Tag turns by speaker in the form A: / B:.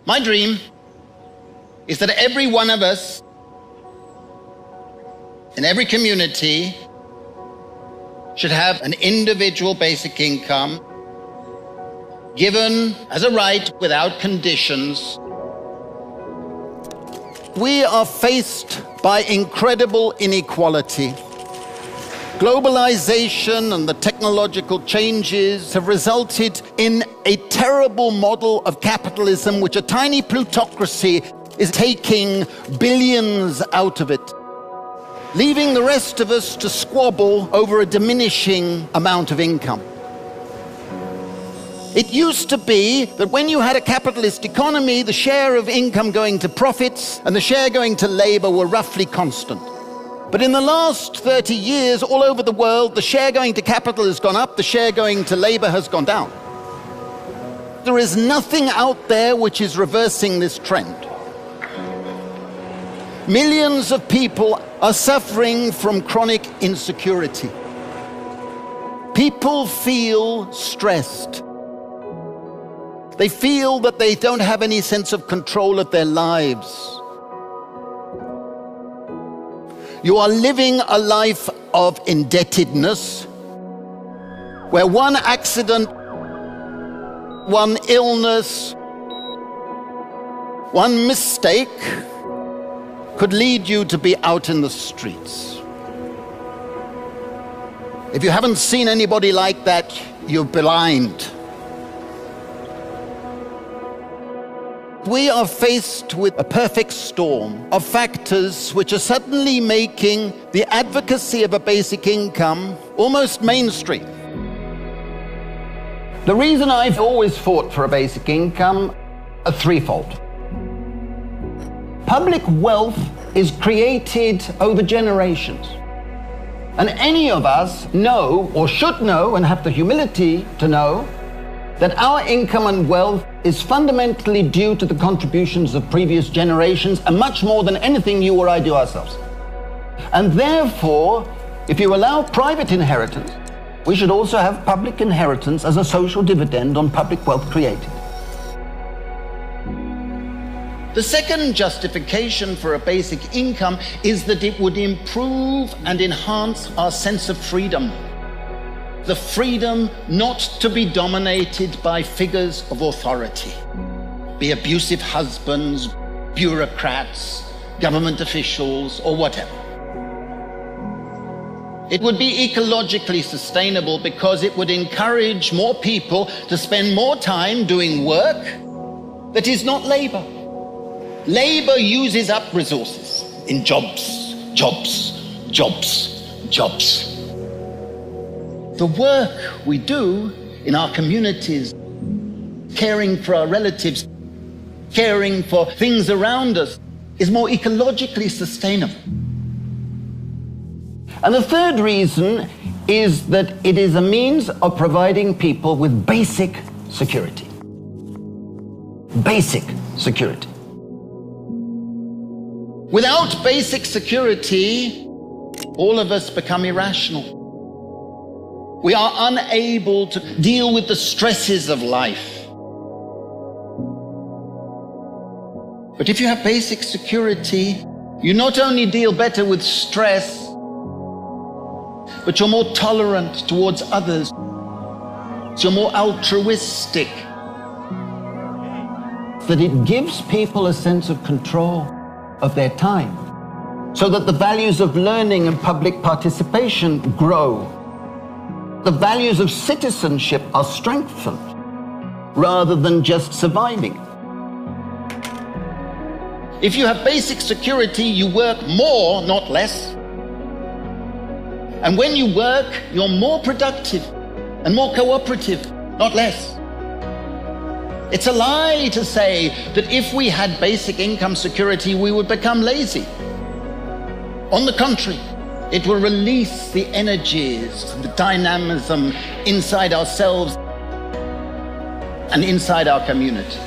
A: My dream is that every one of us in every community should have an individual basic income given as a right without conditions. We are faced by incredible inequality. Globalization and the technological changes have resulted in a terrible model of capitalism, which a tiny plutocracy is taking billions out of it, leaving the rest of us to squabble over a diminishing amount of income. It used to be that when you had a capitalist economy, the share of income going to profits and the share going to labor were roughly constant. But in the last 30 years, all over the world, the share going to capital has gone up, the share going to labor has gone down. There is nothing out there which is reversing this trend. Millions of people are suffering from chronic insecurity. People feel stressed. They feel that they don't have any sense of control of their lives. You are living a life of indebtedness, where one accident, one illness, one mistake could lead you to be out in the streets. If you haven't seen anybody like that, you're blind. We are faced with a perfect storm of factors which are suddenly making the advocacy of a basic income almost mainstream. The reason I've always fought for a basic income are threefold. Public wealth is created over generations. And any of us know, or should know, and have the humility to know, that our income and wealth is fundamentally due to the contributions of previous generations, and much more than anything you or I do ourselves. And therefore, if you allow private inheritance, we should also have public inheritance as a social dividend on public wealth created. The second justification for a basic income is that it would improve and enhance our sense of freedom. The freedom not to be dominated by figures of authority, be abusive husbands, bureaucrats, government officials, or whatever. It would be ecologically sustainable because it would encourage more people to spend more time doing work that is not labor. Labor uses up resources in jobs, jobs, jobs, jobs. The work we do in our communities, caring for our relatives, caring for things around us, is more ecologically sustainable. And the third reason is that it is a means of providing people with basic security. Basic security. Without basic security, all of us become irrational. We are unable to deal with the stresses of life. But if you have basic security, you not only deal better with stress, but you're more tolerant towards others. So you're more altruistic. That it gives people a sense of control of their time, so that the values of learning and public participation grow. The values of citizenship are strengthened rather than just surviving. If you have basic security, you work more, not less. And when you work, you're more productive and more cooperative, not less. It's a lie to say that if we had basic income security, we would become lazy. On the contrary, it will release the energies, the dynamism inside ourselves and inside our community.